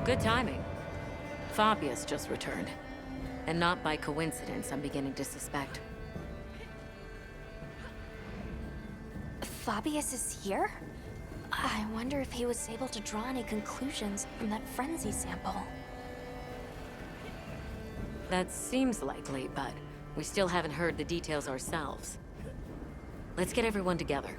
Good timing. Fabius just returned. And not by coincidence, I'm beginning to suspect. Fabius is here? I wonder if he was able to draw any conclusions from that frenzy sample. That seems likely, but we still haven't heard the details ourselves. Let's get everyone together.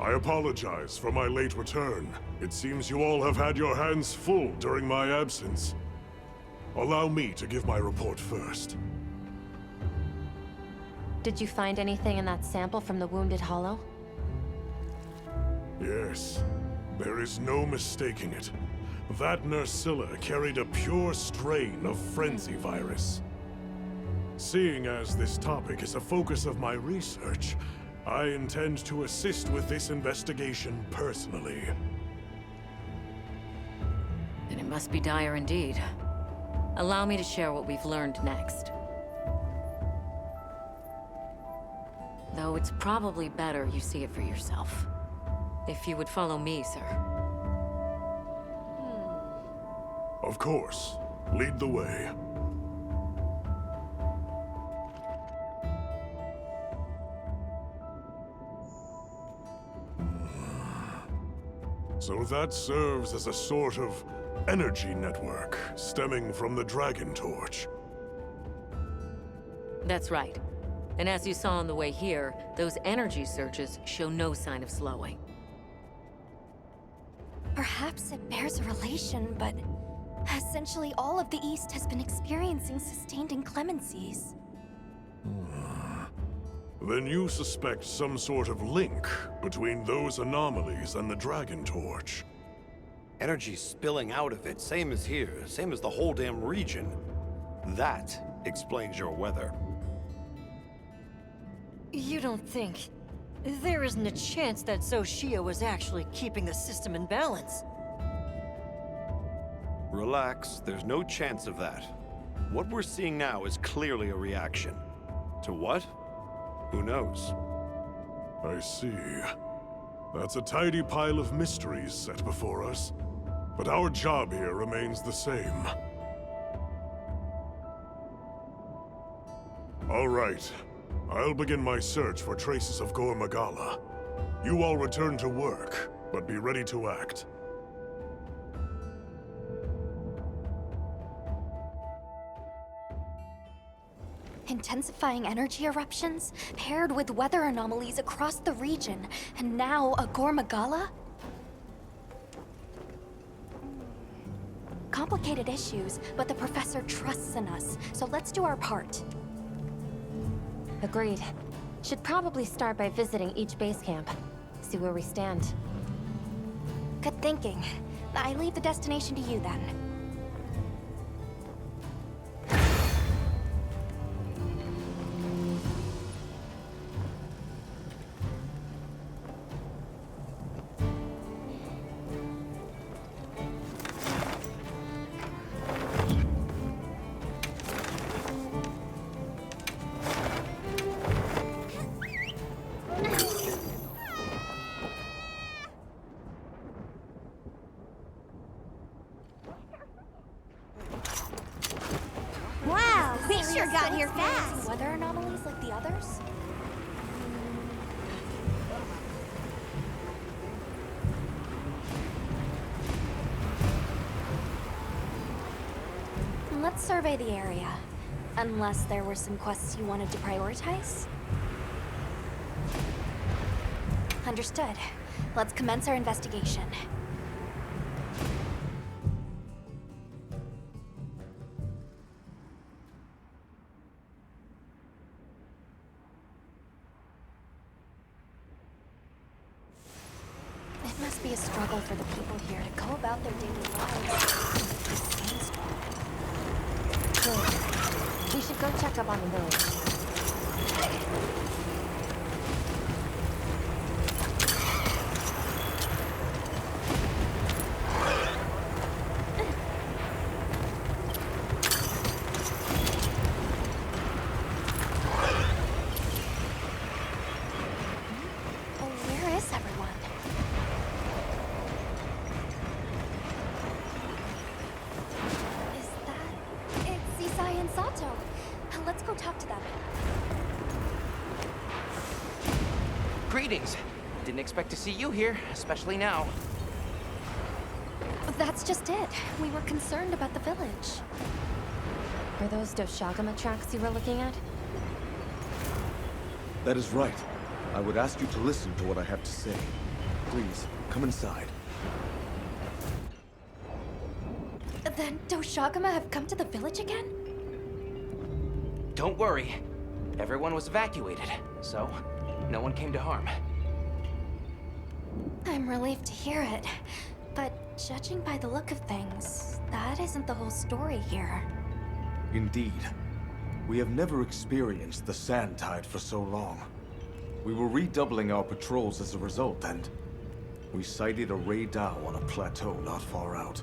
I apologize for my late return. It seems you all have had your hands full during my absence. Allow me to give my report first. Did you find anything in that sample from the Wounded Hollow? Yes, there is no mistaking it. That Nerscylla carried a pure strain of Frenzy virus. Seeing as this topic is a focus of my research, I intend to assist with this investigation personally. Then it must be dire indeed. Allow me to share what we've learned next. Though it's probably better you see it for yourself. If you would follow me, sir. Of course. Lead the way. So that serves as a sort of energy network stemming from the Dragon Torch. That's right. And as you saw on the way here, those energy surges show no sign of slowing. Perhaps it bears a relation, but essentially all of the East has been experiencing sustained inclemencies. Then you suspect some sort of link between those anomalies and the Dragon Torch. Energy spilling out of it, same as here, same as the whole damn region. That explains your weather. You don't think... There isn't a chance that Xochitl was actually keeping the system in balance? Relax, there's no chance of that. What we're seeing now is clearly a reaction. To what? Who knows? I see. That's a tidy pile of mysteries set before us. But our job here remains the same. All right. I'll begin my search for traces of Gore Magala. You all return to work, but be ready to act. Intensifying energy eruptions, paired with weather anomalies across the region, and now a Gore Magala? Complicated issues, but the professor trusts in us, so let's do our part. Agreed. Should probably start by visiting each base camp. See where we stand. Good thinking. I leave the destination to you then. Wow, we sure got here fast. Weather anomalies like the others? Let's survey the area. Unless there were some quests you wanted to prioritize? Understood. Let's commence our investigation. It must be a struggle for the people here to go about their daily lives. This sandstorm. Good. We should go check up on the village. Greetings. Didn't expect to see you here, especially now. That's just it. We were concerned about the village. Are those Doshagama tracks you were looking at? That is right. I would ask you to listen to what I have to say. Please, come inside. Then Doshagama have come to the village again? Don't worry. Everyone was evacuated, so no one came to harm. I'm relieved to hear it. But judging by the look of things, that isn't the whole story here. Indeed. We have never experienced the Sand Tide for so long. We were redoubling our patrols as a result, and we sighted a Ray Dow on a plateau not far out.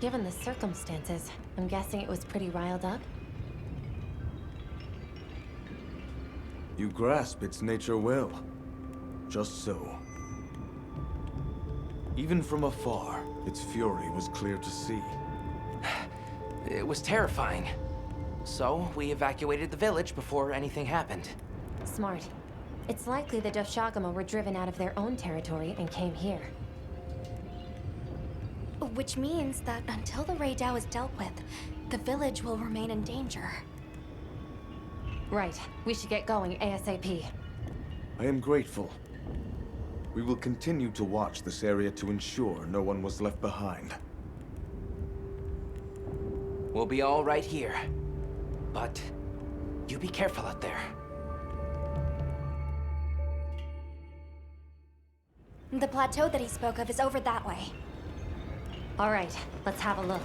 Given the circumstances, I'm guessing it was pretty riled up? You grasp its nature well. Just so. Even from afar, its fury was clear to see. It was terrifying. So, we evacuated the village before anything happened. Smart. It's likely the Doshagama were driven out of their own territory and came here. Which means that until the Ray Dow is dealt with, the village will remain in danger. Right. We should get going ASAP. I am grateful. We will continue to watch this area to ensure no one was left behind. We'll be all right here. But you be careful out there. The plateau that he spoke of is over that way. All right, let's have a look.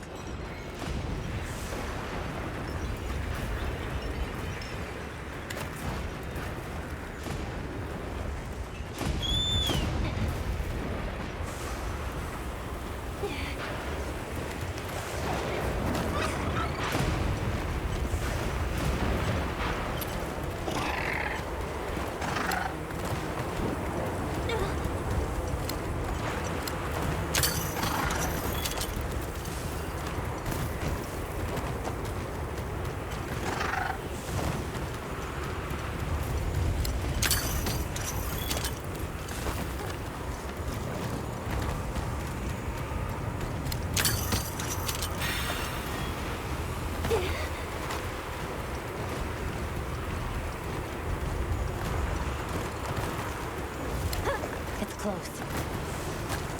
It's close.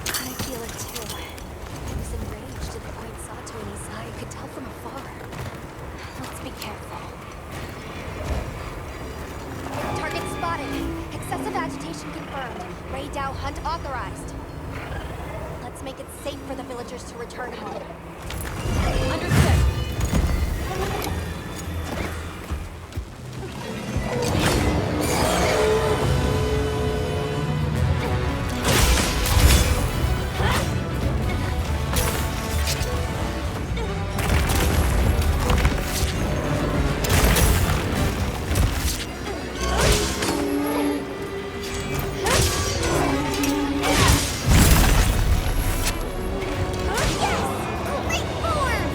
I feel it too. He was enraged to the point Sato and Isai could tell from afar. Let's be careful. Target spotted. Excessive agitation confirmed. Ray Dow hunt authorized. Let's make it safe for the villagers to return home. Understood. Great form!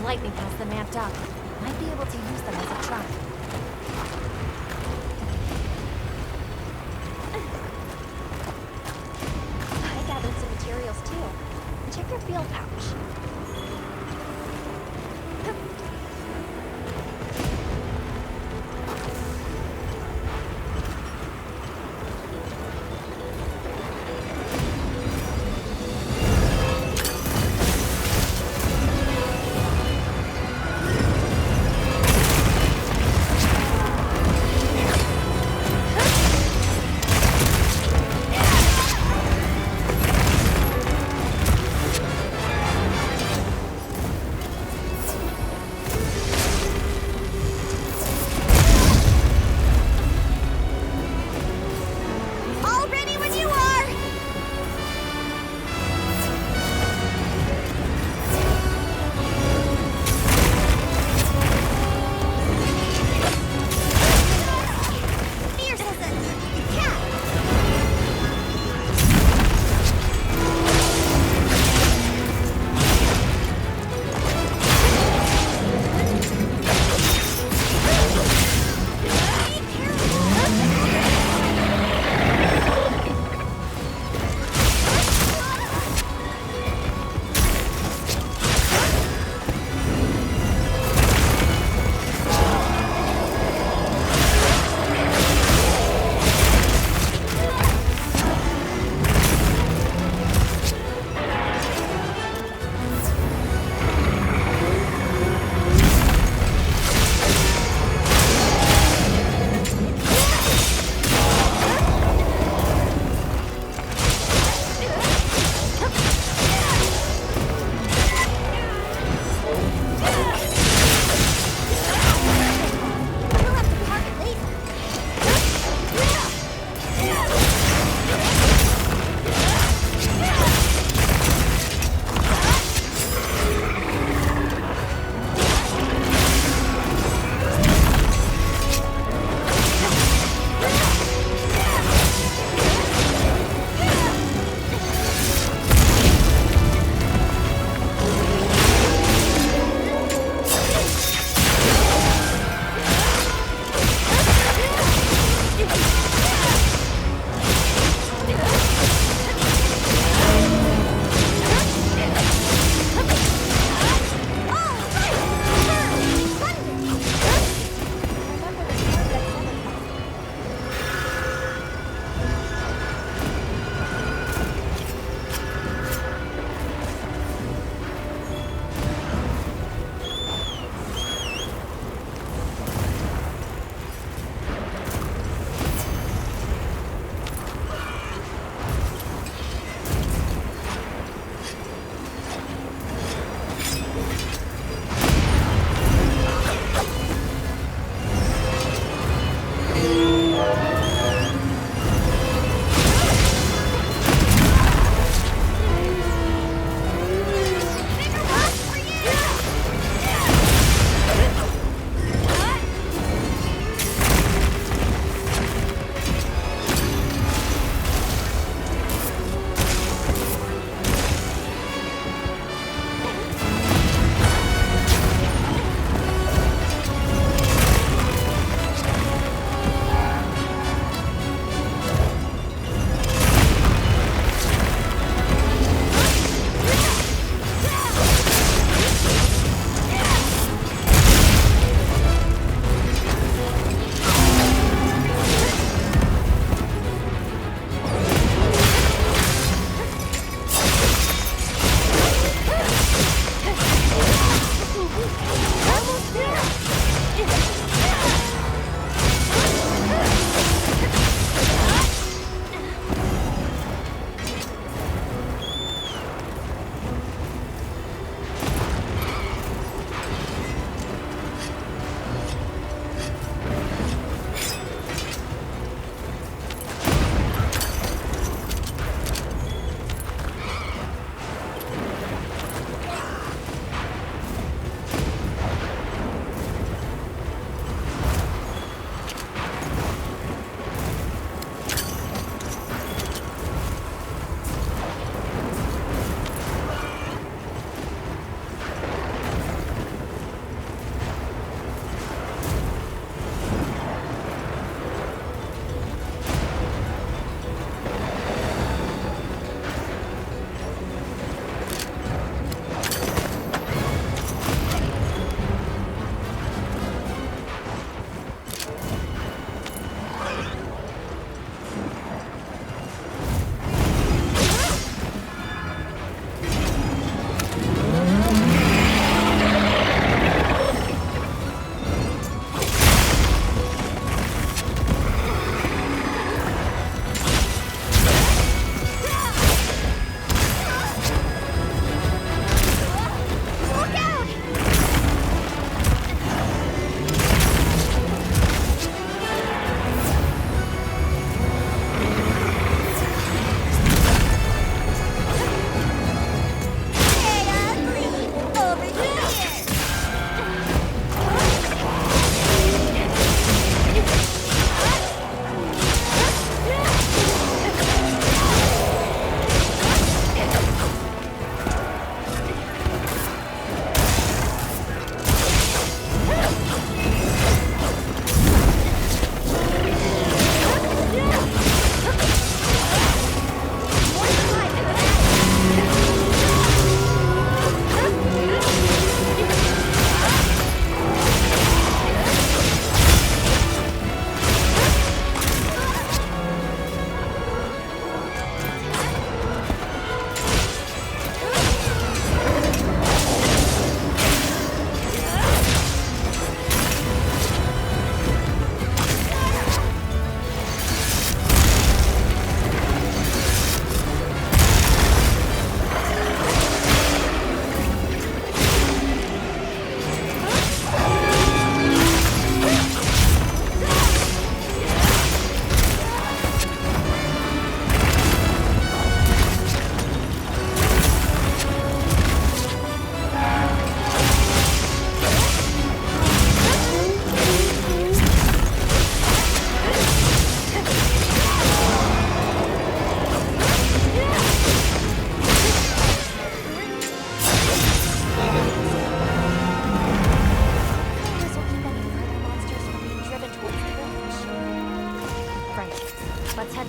lightning has them amped up. Might be able to use them as a trap. I gathered some materials too. Check your field pouch.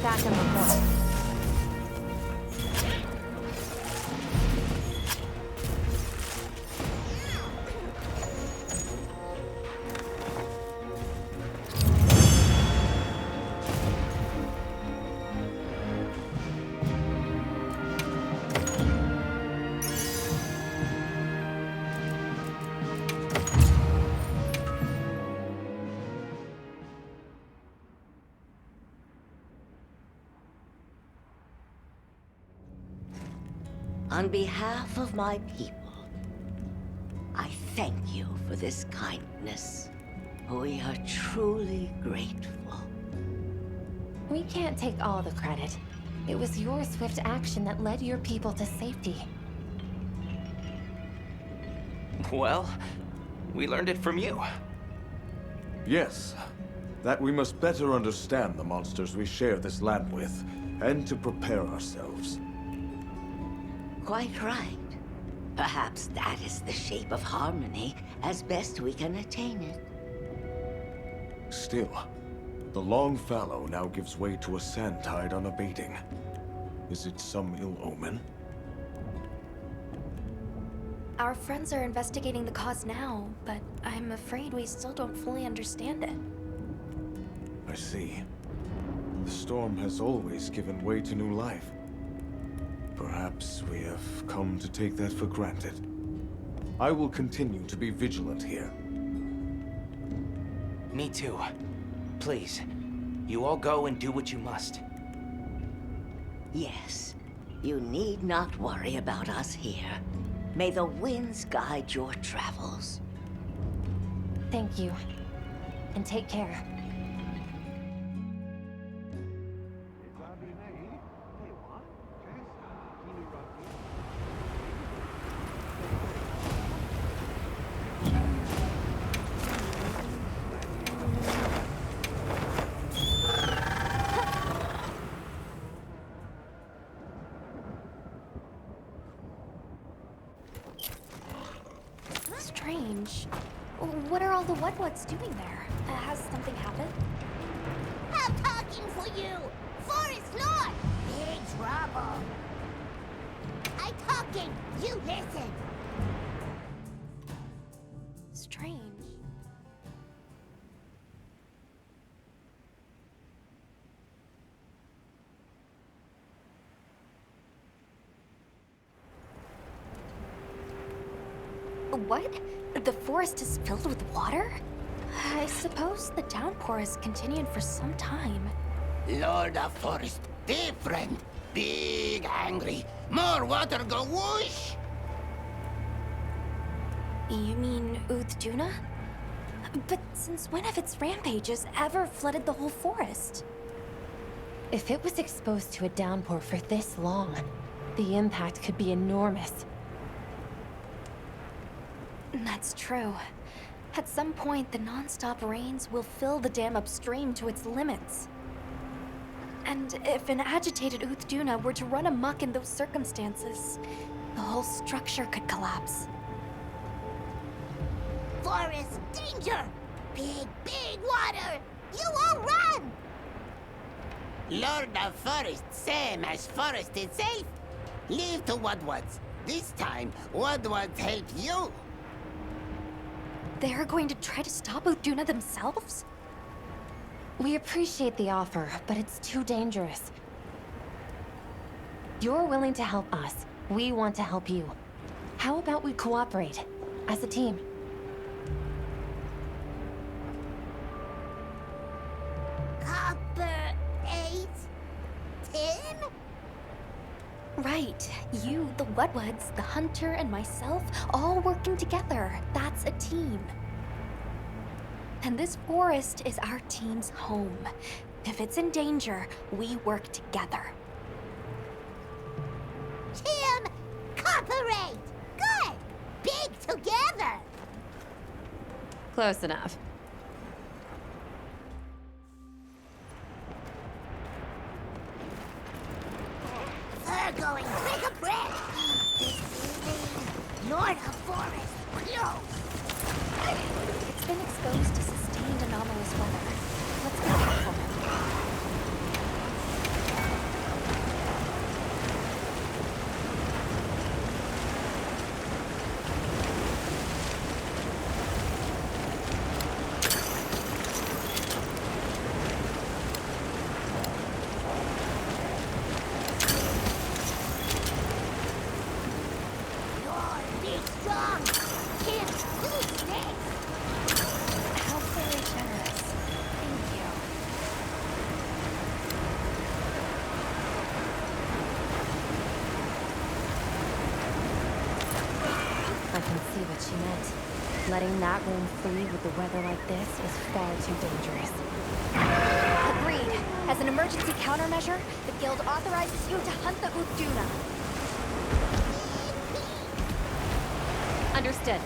back and report. On behalf of my people, I thank you for this kindness. We are truly grateful. We can't take all the credit. It was your swift action that led your people to safety. Well, we learned it from you. Yes, that we must better understand the monsters we share this land with, and to prepare ourselves. Quite right. Perhaps that is the shape of harmony as best we can attain it. Still, the Long Fallow now gives way to a sand tide unabating. Is it some ill omen? Our friends are investigating the cause now, but I'm afraid we still don't fully understand it. I see. The storm has always given way to new life. Perhaps we have come to take that for granted. I will continue to be vigilant here. Me too. Please, you all go and do what you must. Yes, you need not worry about us here. May the winds guide your travels. Thank you. And take care. Strange. What are all the Wetwoods doing there? Has something happened? I'm talking for you! Forest Lord! Big trouble! I'm talking! You listen! Strange. What? The forest is filled with water? I suppose the downpour has continued for some time. Lord of Forest, different. Big angry. More water go whoosh! You mean Uthduna? But since when have its rampages ever flooded the whole forest? If it was exposed to a downpour for this long, the impact could be enormous. That's true. At some point, the non-stop rains will fill the dam upstream to its limits. And if an agitated Uthduna were to run amok in those circumstances, the whole structure could collapse. Forest danger! Big, big water! You all run! Lord of Forest, same as Forest itself. Leave to Wetwoods. This time, Wetwoods help you. They're going to try to stop Uthduna themselves? We appreciate the offer, but it's too dangerous. You're willing to help us. We want to help you. How about we cooperate as a team? Copper 8? 10? Right. You, the Wetwoods, the Hunter, and myself, all working together. That's a team. And this forest is our team's home. If it's in danger, we work together. Team Cooperate! Good! Big together! Close enough. We're going take a breath! This evening, Lord of Forest, close! It's been exposed to sustained anomalous weather. Let's go look for it. Letting that room free with the weather like this is far too dangerous. Agreed. As an emergency countermeasure, the Guild authorizes you to hunt the Uthduna. Understood.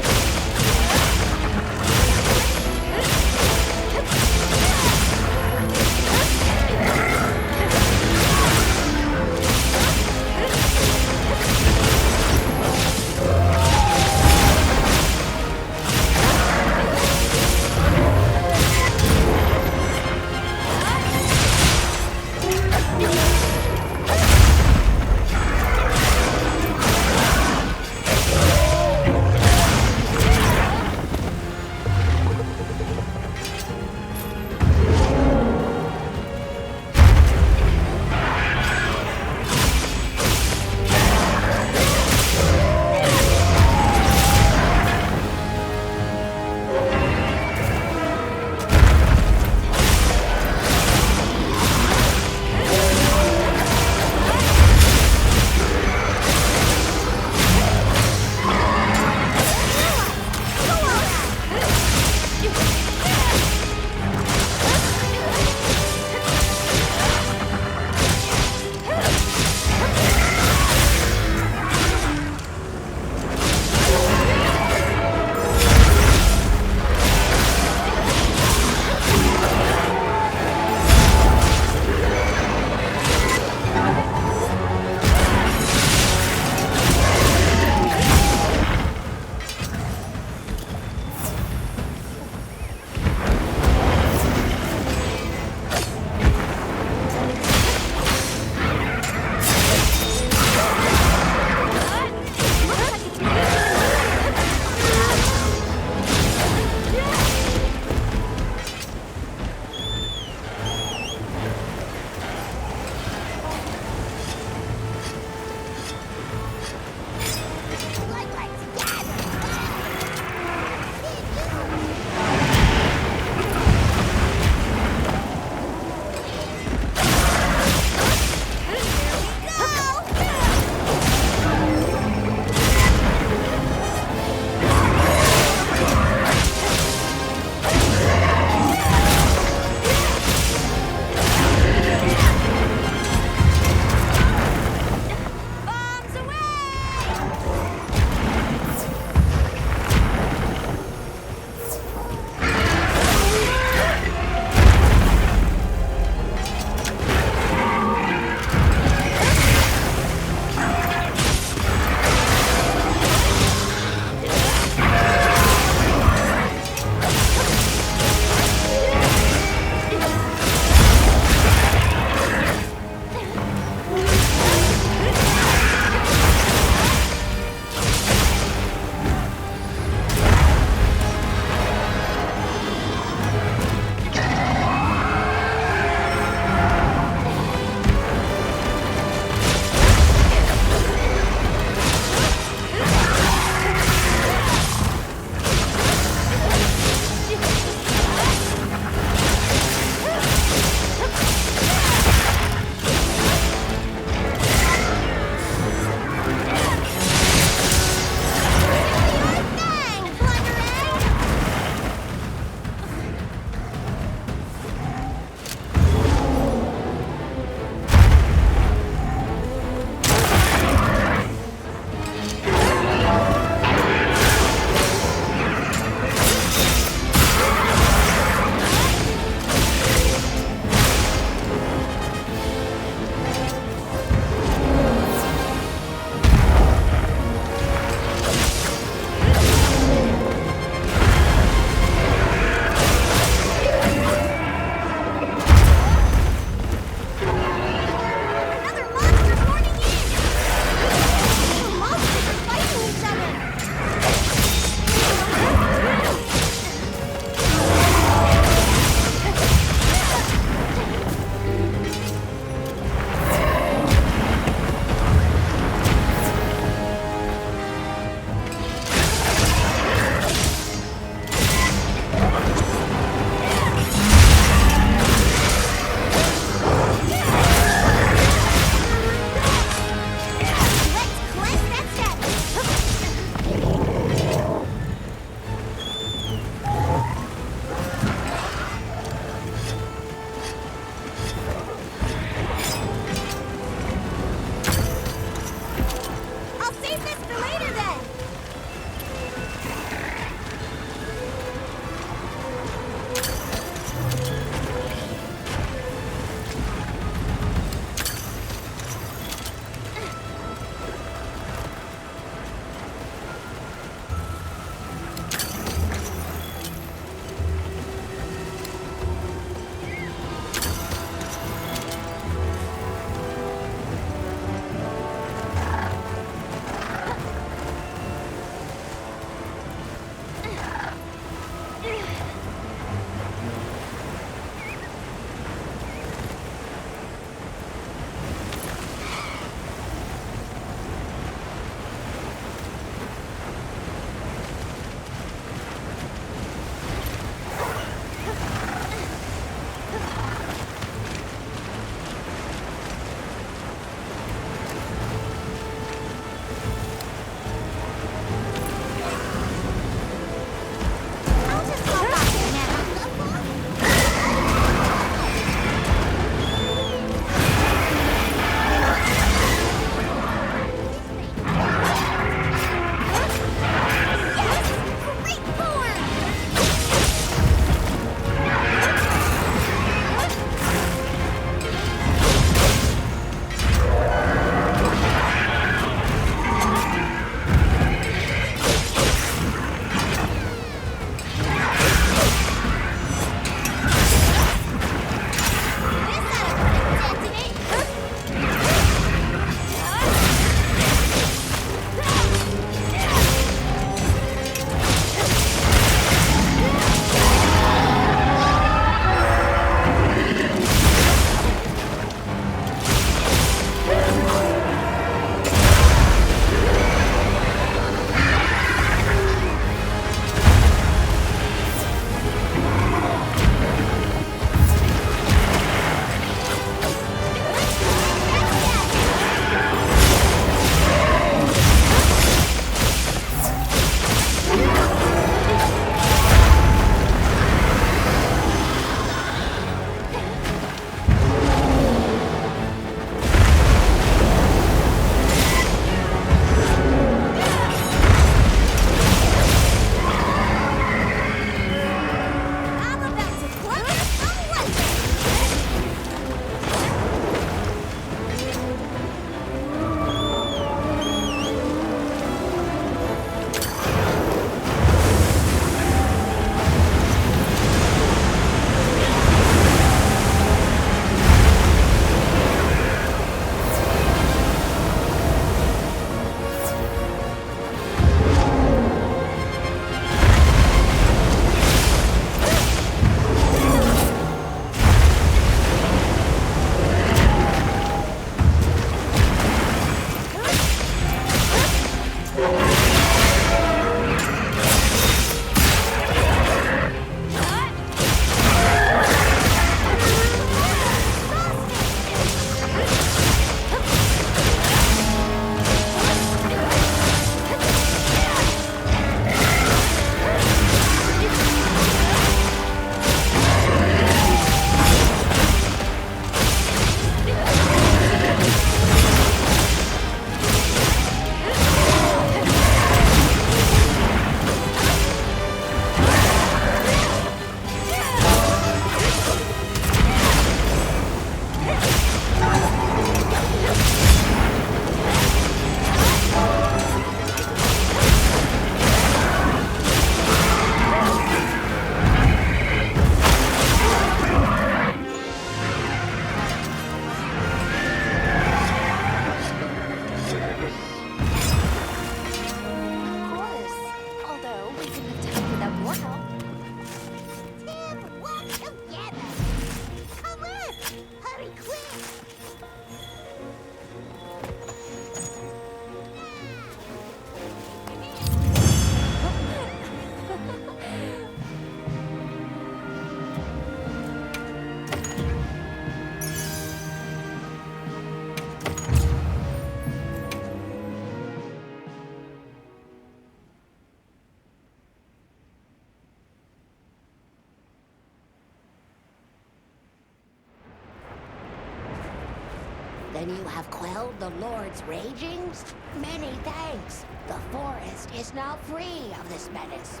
Then you have quelled the Lord's ragings? Many thanks. The forest is now free of this menace.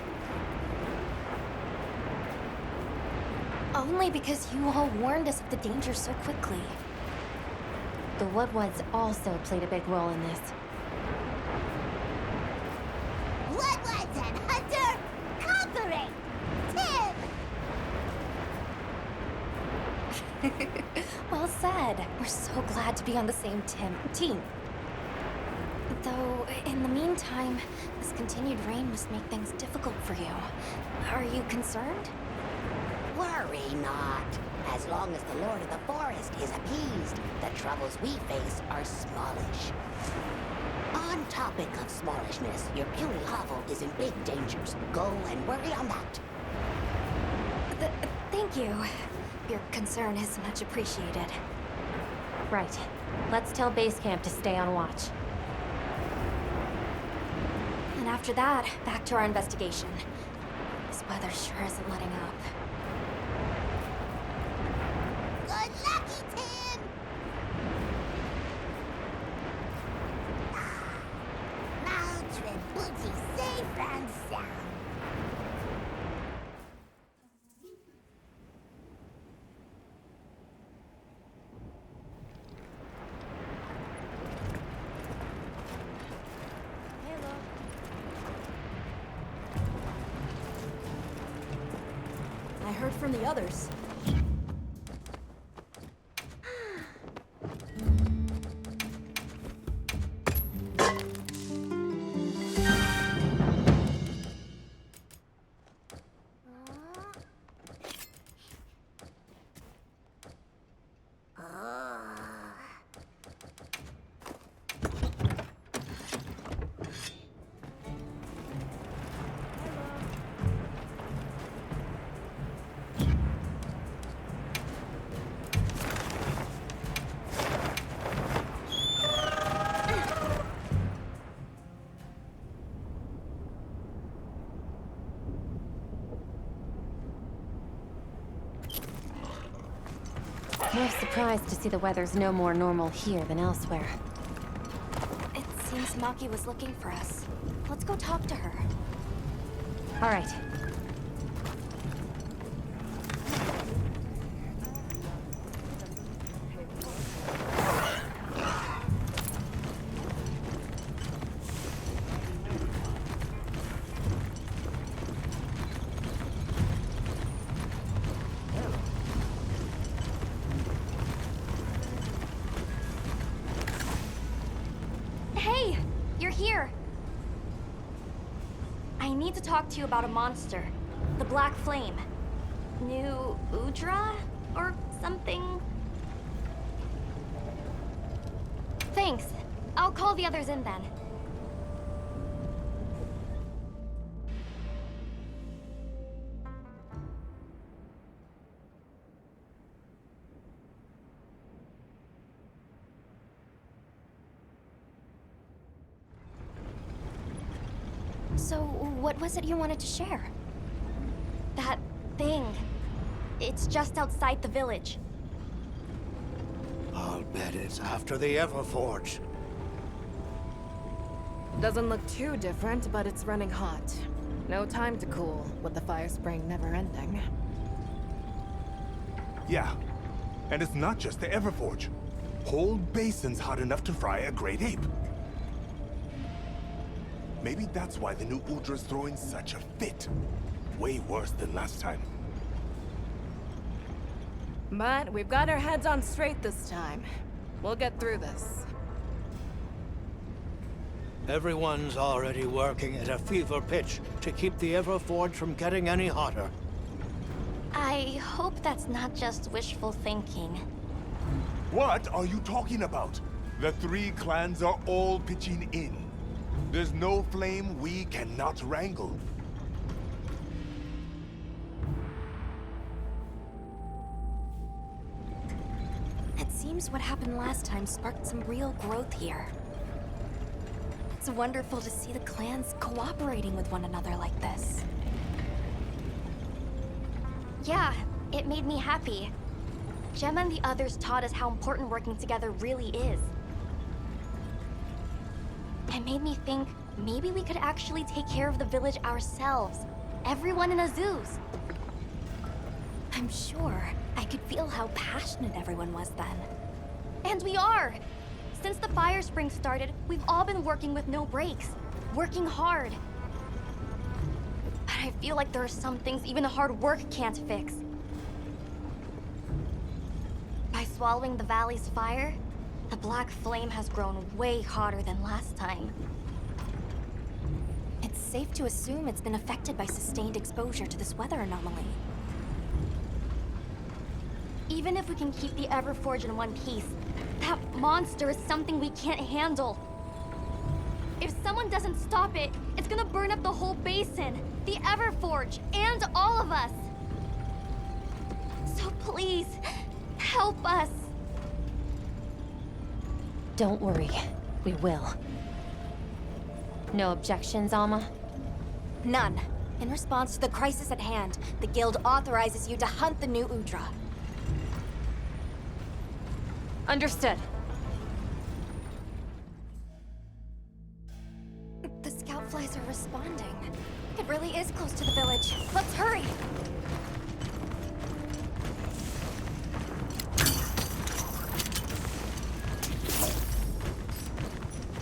Only because you all warned us of the danger so quickly. The Woodwoods also played a big role in this. Woodwoods and Hunter conquering! Tim! Well said. We're so glad to be on the same team. Though, in the meantime, this continued rain must make things difficult for you. Are you concerned? Worry not. As long as the Lord of the Forest is appeased, the troubles we face are smallish. On topic of smallishness, your puny hovel is in big dangers. Go and worry on that. Thank you. Your concern is much appreciated. Right. Let's tell base camp to stay on watch. And after that, back to our investigation. This weather sure isn't letting up. Good lucky, Tim! Mountain booty safe and sound. I heard from the others. No surprise to see the weather's no more normal here than elsewhere. It seems Maki was looking for us. Let's go talk to her. All right. Hey! You're here! I need to talk to you about a monster. The Black Flame. New Udra? Or something? Thanks. I'll call the others in then. So, what was it you wanted to share? That thing. It's just outside the village. I'll bet it's after the Everforge. Doesn't look too different, but it's running hot. No time to cool, with the fire spring never ending. Yeah, and it's not just the Everforge. Whole basin's hot enough to fry a great ape. Maybe that's why the new Udra's throwing such a fit. Way worse than last time. But we've got our heads on straight this time. We'll get through this. Everyone's already working at a fever pitch to keep the Everforge from getting any hotter. I hope that's not just wishful thinking. What are you talking about? The three clans are all pitching in. There's no flame we cannot wrangle. It seems what happened last time sparked some real growth here. It's wonderful to see the clans cooperating with one another like this. Yeah, it made me happy. Gemma and the others taught us how important working together really is. It made me think maybe we could actually take care of the village ourselves. Everyone in Azuz. I'm sure I could feel how passionate everyone was then. And we are! Since the Fire Spring started, we've all been working with no breaks. Working hard. But I feel like there are some things even hard work can't fix. By swallowing the valley's fire, the black flame has grown way hotter than last time. It's safe to assume it's been affected by sustained exposure to this weather anomaly. Even if we can keep the Everforge in one piece, that monster is something we can't handle. If someone doesn't stop it, it's gonna burn up the whole basin, the Everforge, and all of us. So please, help us. Don't worry. We will. No objections, Alma? None. In response to the crisis at hand, the Guild authorizes you to hunt the new Udra. Understood. The scout flies are responding. It really is close to the village. Let's hurry!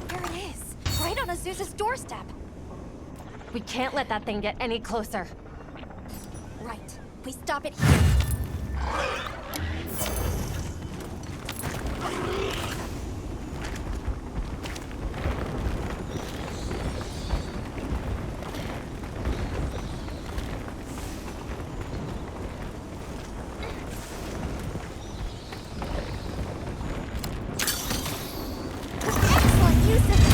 There it is! Right on Azuz's doorstep! We can't let that thing get any closer. Right. We stop it here. Excellent use of the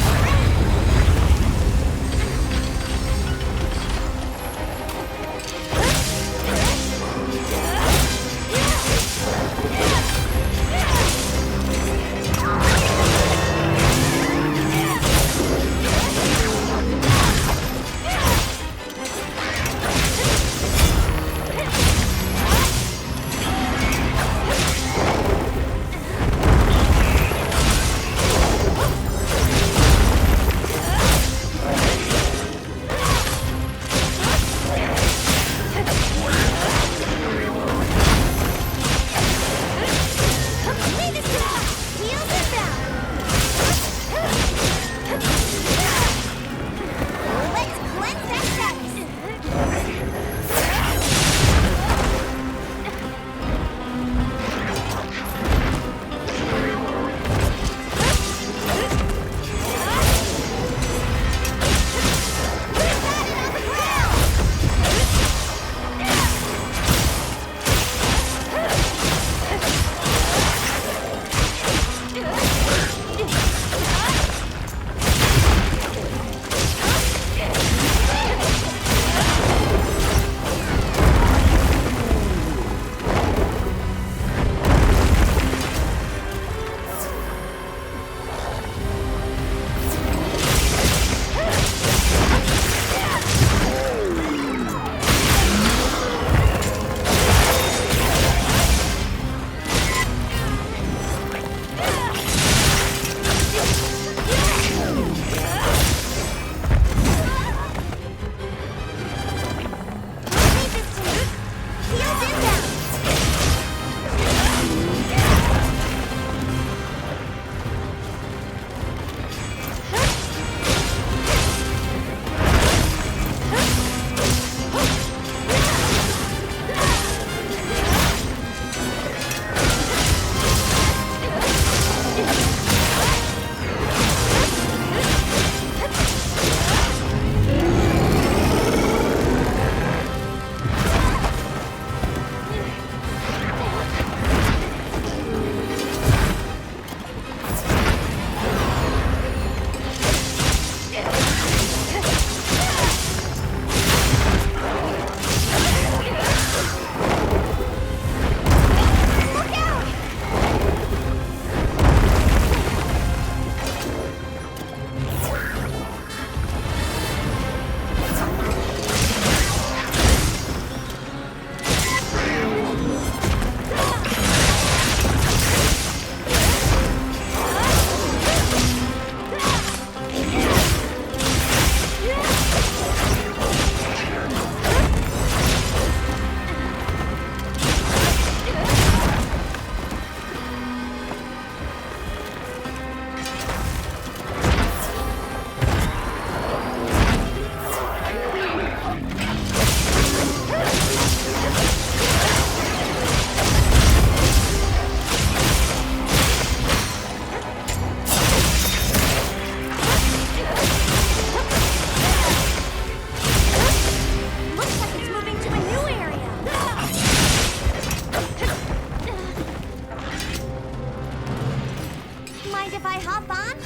if I hop on?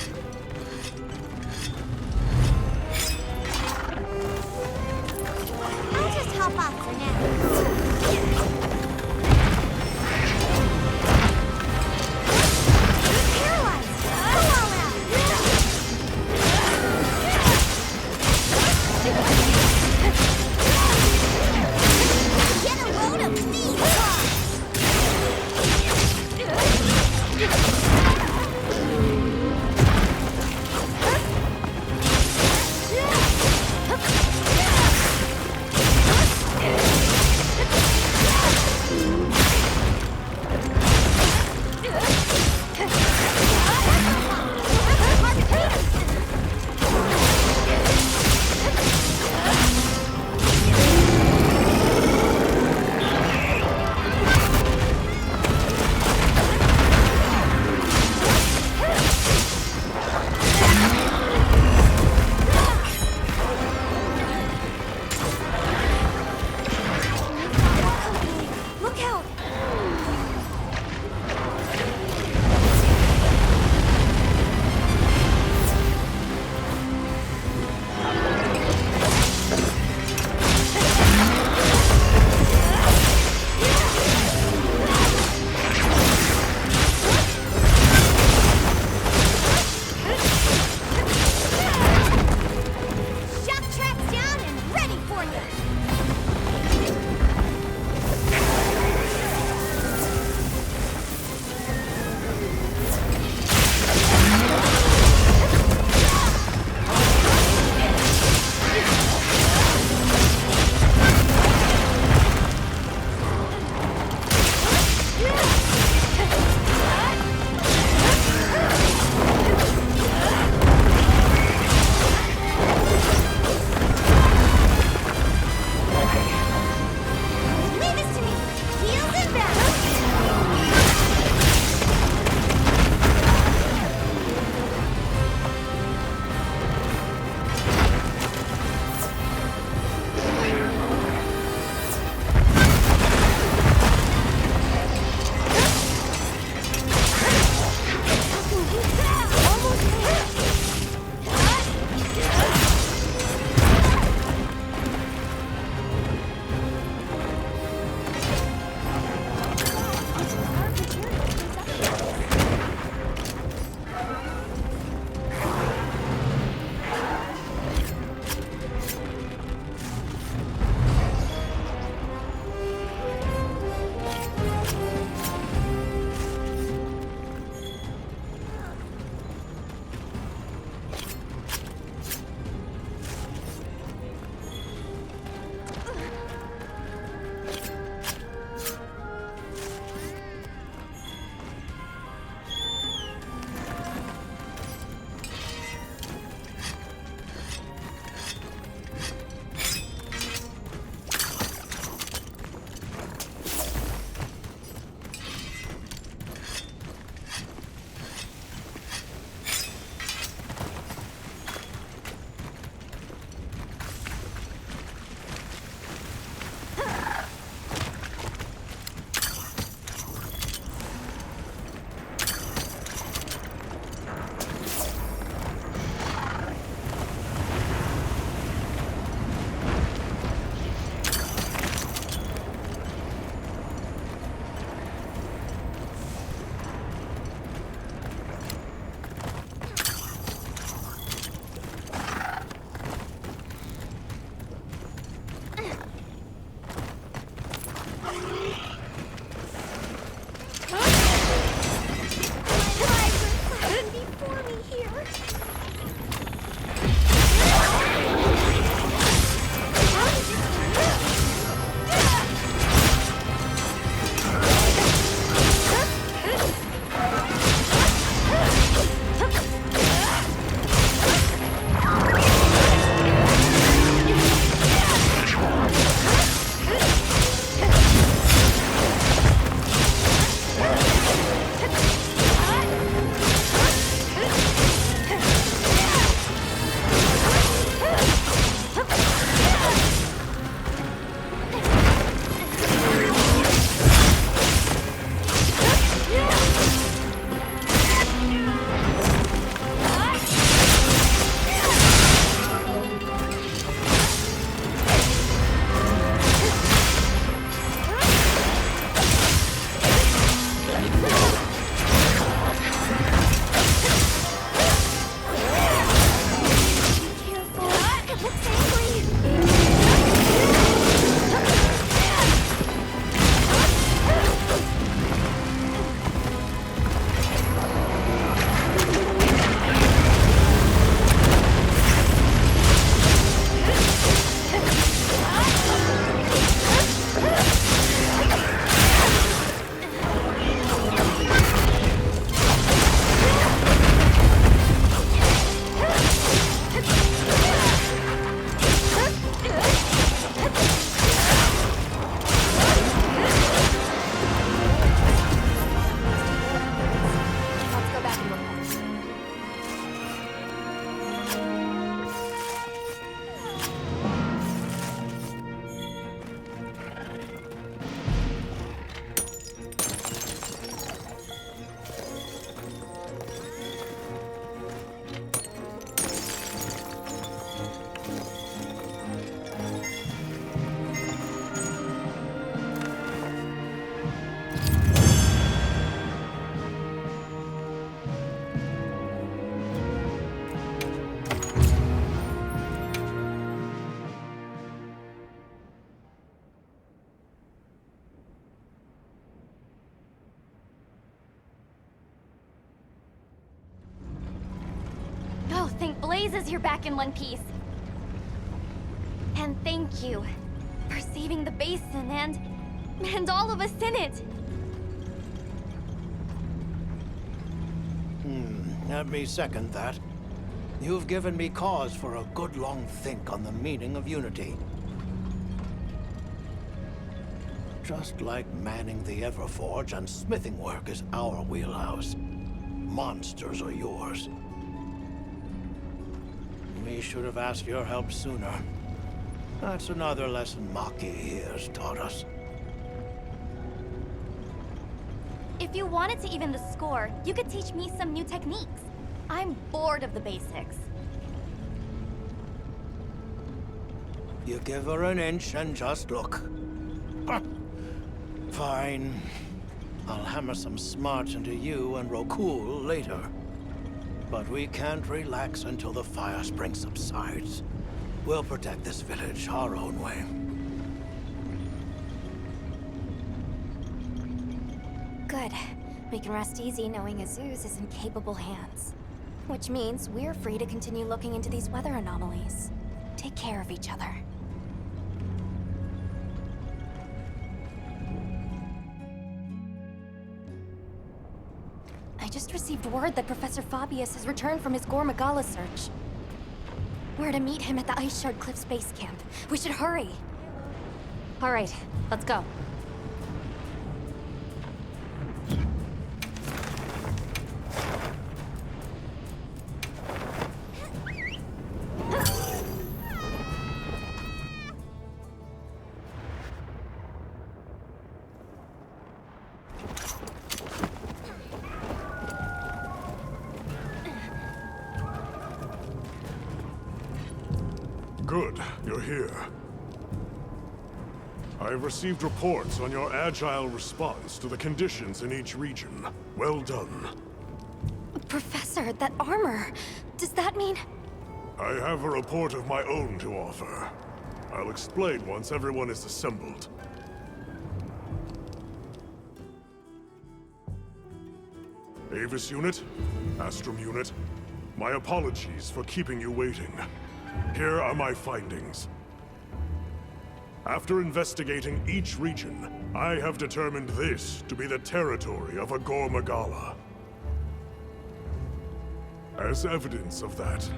I'll just hop off for now. Paralyzed! Go all out! Get a load of these thank blazes you're back in one piece. And thank you for saving the basin and all of us in it. Let me second that. You've given me cause for a good long think on the meaning of unity. Just like manning the Everforge and smithing work is our wheelhouse, monsters are yours. We should have asked your help sooner. That's another lesson Maki here's taught us. If you wanted to even the score, you could teach me some new techniques. I'm bored of the basics. You give her an inch and just look. Huh. Fine. I'll hammer some smarts into you and Rokul later. But we can't relax until the fire spring subsides. We'll protect this village our own way. Good. We can rest easy knowing Azuz is in capable hands. Which means we're free to continue looking into these weather anomalies. Take care of each other. I just received word that Professor Fabius has returned from his Gore Magala search. We're to meet him at the Ice Shard Cliffs base camp. We should hurry. All right, let's go. Good, you're here. I've received reports on your agile response to the conditions in each region. Well done. Professor, that armor, does that mean... I have a report of my own to offer. I'll explain once everyone is assembled. Avis Unit, Astrum Unit, my apologies for keeping you waiting. Here are my findings. After investigating each region, I have determined this to be the territory of a Gore Magala. As evidence of that,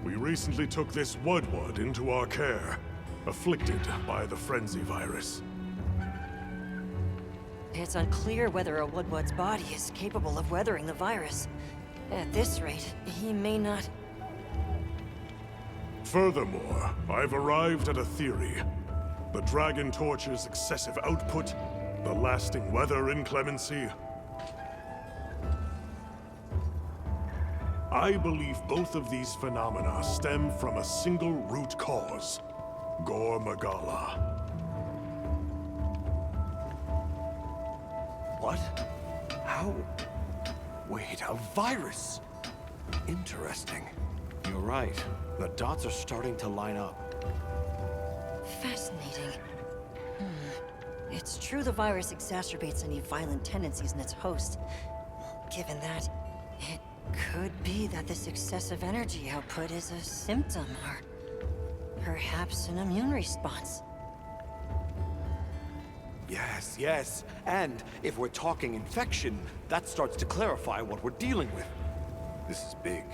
we recently took this Wudwud into our care, afflicted by the Frenzy virus. It's unclear whether a Wudwud's body is capable of weathering the virus. At this rate, he may not... Furthermore, I've arrived at a theory. The Dragon Torch's excessive output, the lasting weather inclemency. I believe both of these phenomena stem from a single root cause, Gore Magala. What? How? Wait, a virus? Interesting. You're right. The dots are starting to line up. Fascinating. It's true the virus exacerbates any violent tendencies in its host. Given that, it could be that this excessive energy output is a symptom, or perhaps an immune response. Yes, yes. And if we're talking infection, that starts to clarify what we're dealing with. This is big.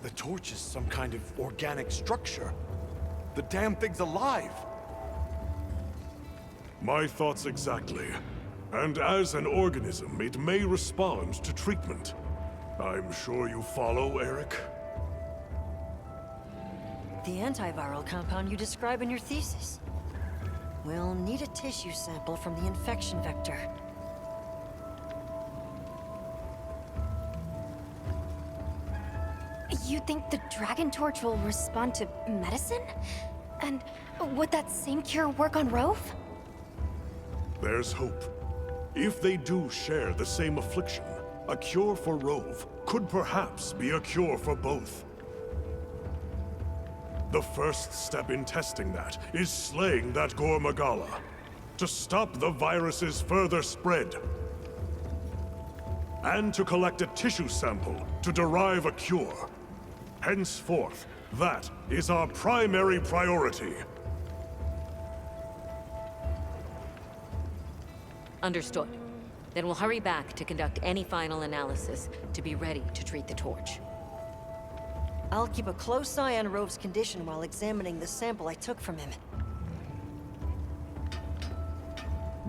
The torch is some kind of organic structure. The damn thing's alive! My thoughts exactly. And as an organism, it may respond to treatment. I'm sure you follow, Eric? The antiviral compound you describe in your thesis. We'll need a tissue sample from the infection vector. You think the Dragon Torch will respond to medicine? And would that same cure work on Rove? There's hope. If they do share the same affliction, a cure for Rove could perhaps be a cure for both. The first step in testing that is slaying that Gore Magala, to stop the virus's further spread. and to collect a tissue sample to derive a cure. Henceforth, that is our primary priority. Understood. Then we'll hurry back to conduct any final analysis to be ready to treat the torch. I'll keep a close eye on Rove's condition while examining the sample I took from him.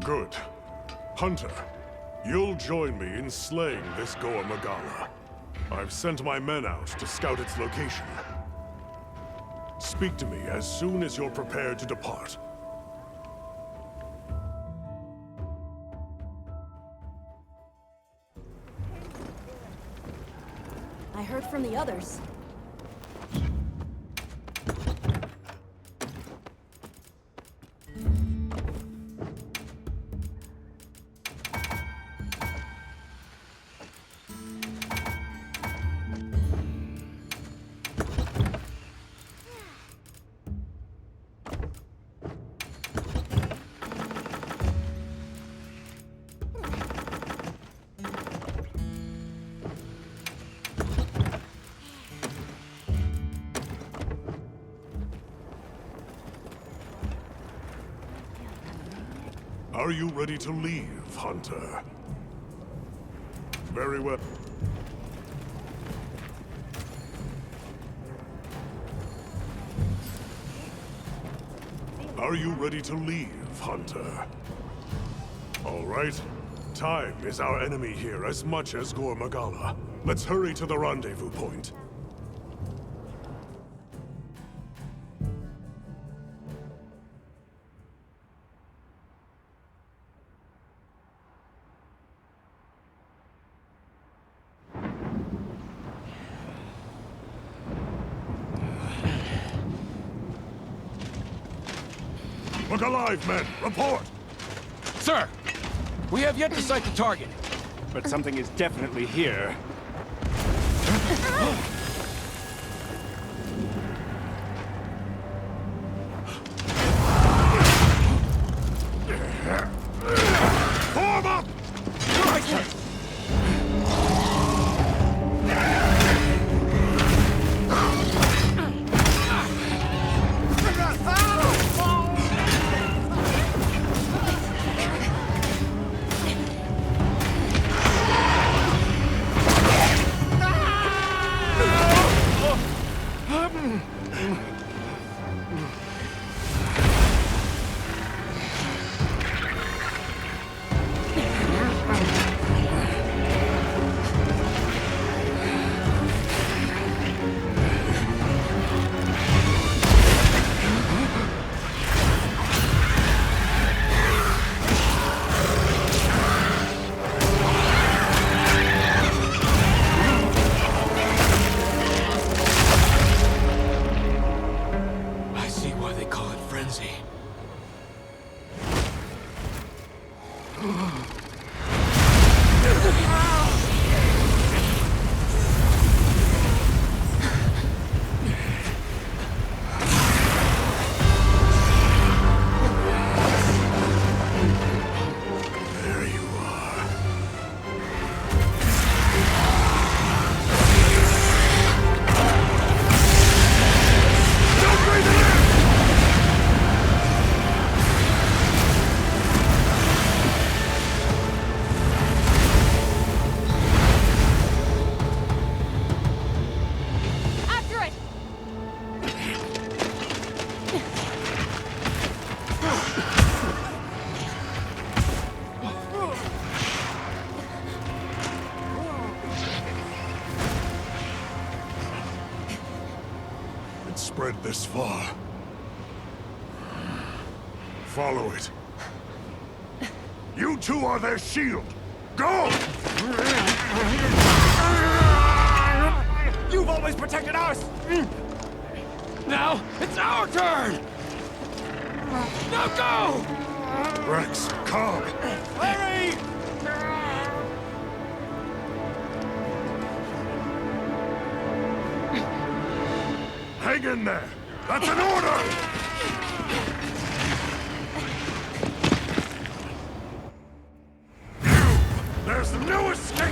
Good. Hunter, you'll join me in slaying this Goa Magala. I've sent my men out to scout its location. Speak to me as soon as you're prepared to depart. I heard from the others. Are you ready to leave, Hunter? Very well. Are you ready to leave, Hunter? All right. Time is our enemy here as much as Goa Magala. Let's hurry to the rendezvous point. Look alive, men! Report! Sir! We have yet to sight the target. But something is definitely here. Form up! Right, sir! Spread this far. Follow it. You two are their shield. Go! You've always protected us! Now, it's our turn! Now go! Rex, calm. Hurry! Hang in there! That's an order! There's no escape!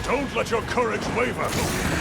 Don't let your courage waver.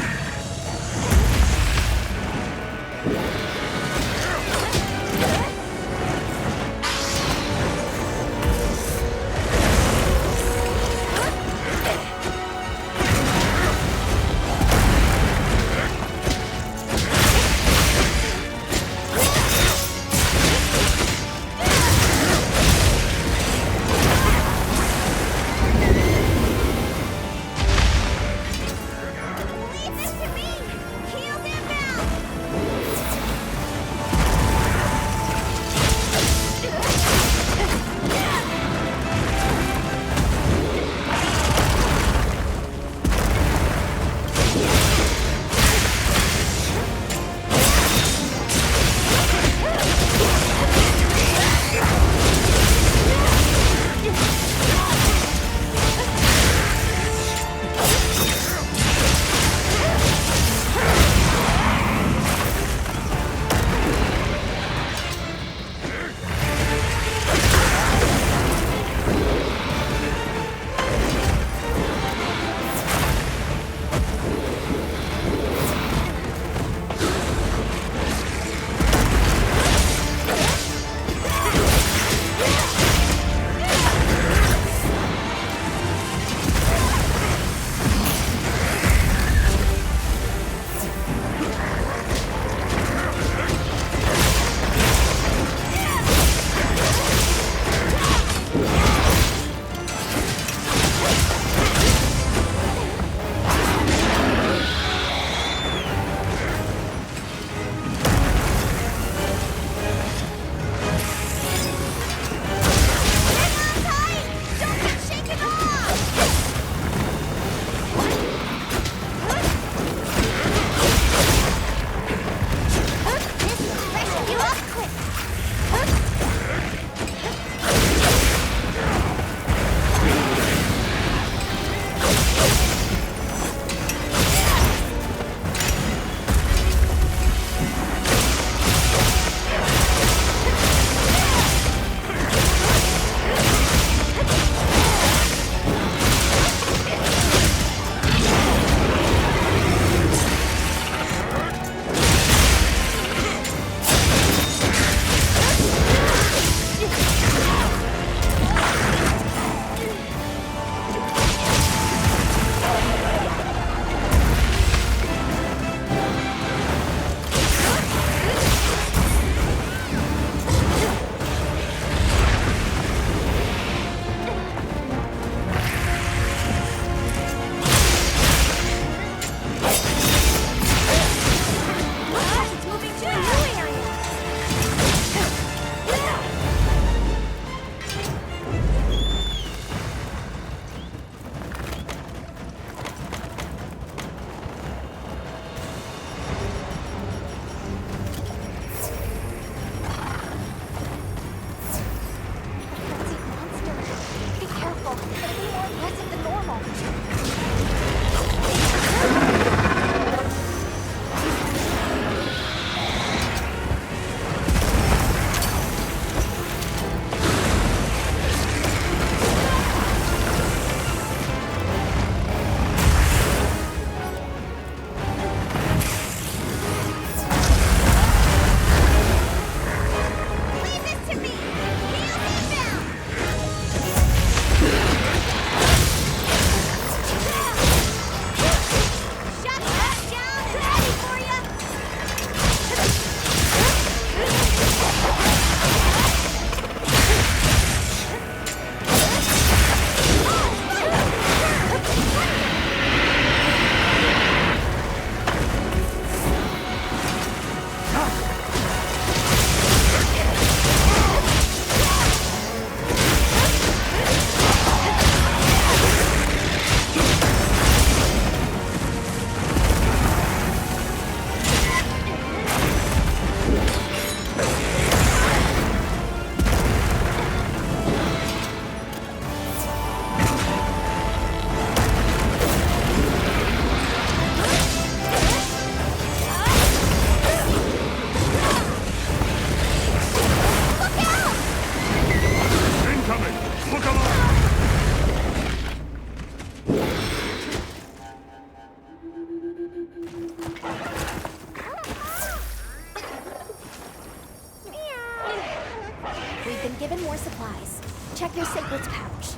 We've been given more supplies. Check your Sacred's pouch.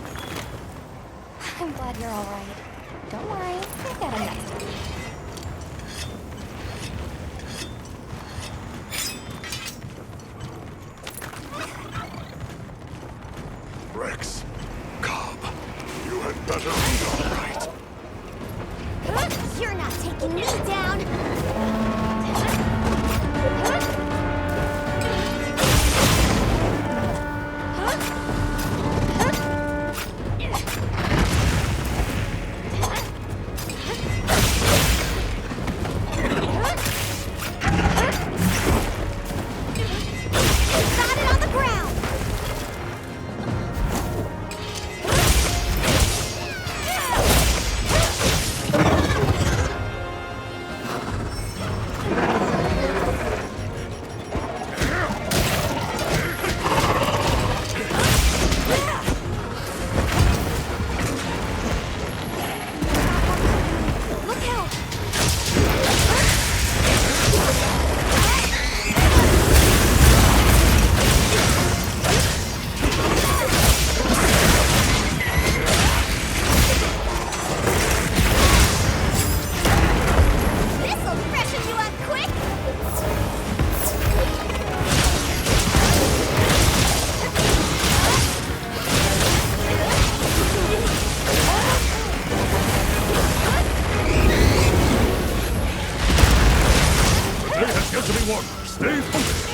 I'm glad you're all right. Don't worry, we'll get him next time. Rex, Cobb, you had better be all right. You're not taking me down! Got it on the ground! Look out! This'll freshen you up quick! The day has yet to be won. Stay focused.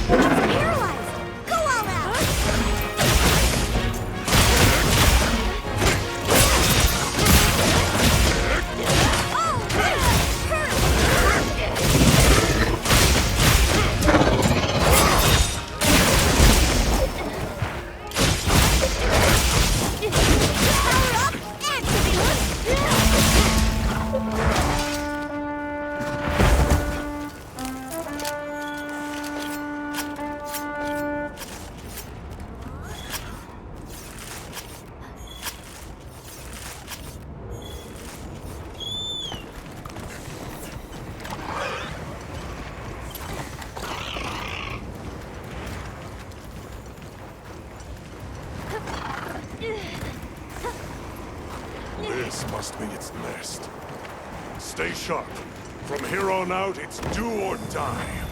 Paralyzed! Go all out! Power up! This must be its nest. Stay sharp. From here on out, it's do or die.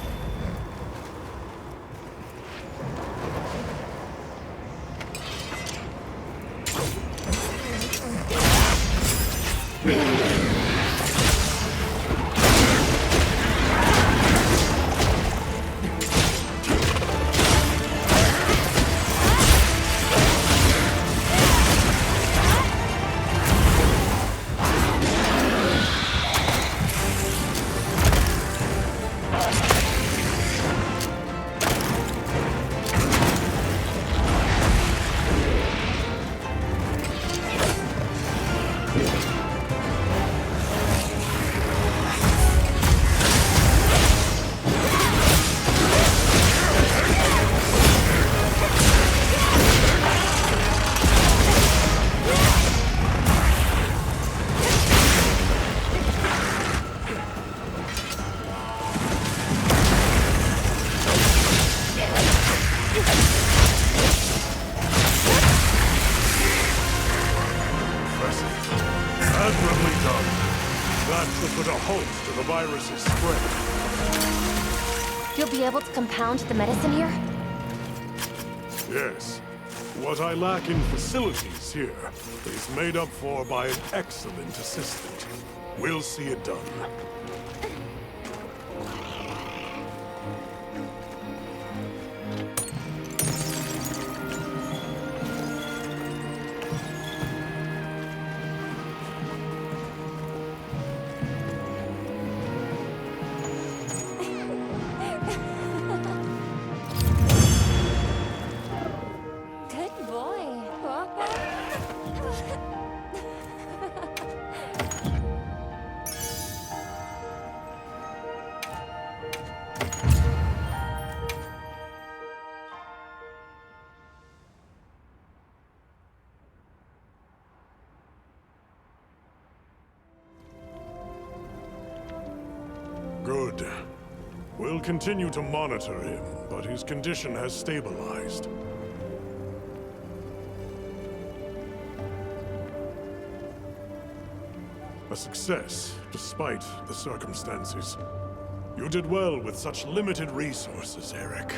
Admirably done. That should put a halt to the virus's spread. You'll be able to compound the medicine here? Yes. What I lack in facilities here is made up for by an excellent assistant. We'll see it done. Good boy. Good. We'll continue to monitor him, but his condition has stabilized. A success, despite the circumstances. You did well with such limited resources, Eric.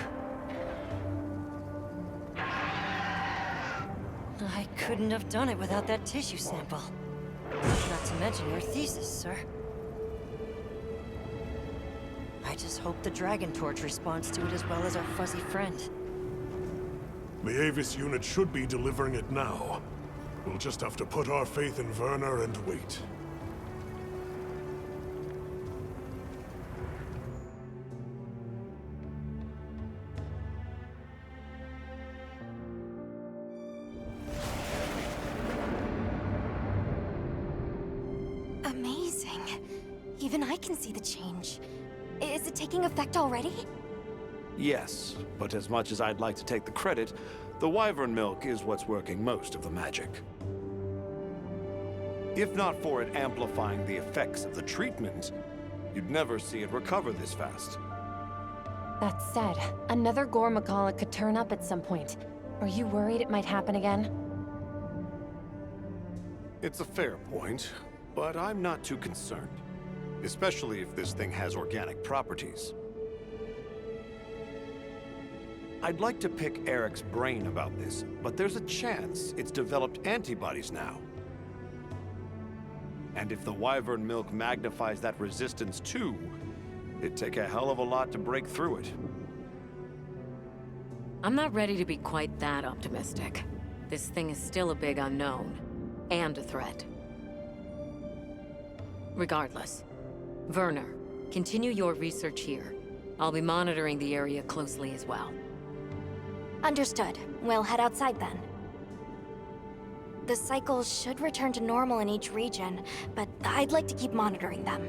I couldn't have done it without that tissue sample. Not to mention your thesis, sir. I just hope the Dragon Torch responds to it as well as our fuzzy friend. The Avis unit should be delivering it now. We'll just have to put our faith in Werner and wait. Amazing. Even I can see the change. Is it taking effect already? Yes, but as much as I'd like to take the credit, the Wyvern milk is what's working most of the magic. If not for it amplifying the effects of the treatment, you'd never see it recover this fast. That said, another Gore McCulloch could turn up at some point. Are you worried it might happen again? It's a fair point, but I'm not too concerned. Especially if this thing has organic properties. I'd like to pick Eric's brain about this, but there's a chance it's developed antibodies now. And if the Wyvern milk magnifies that resistance too, it'd take a hell of a lot to break through it. I'm not ready to be quite that optimistic. This thing is still a big unknown, and a threat. Regardless, Werner, continue your research here. I'll be monitoring the area closely as well. Understood. We'll head outside then. The cycles should return to normal in each region, but I'd like to keep monitoring them.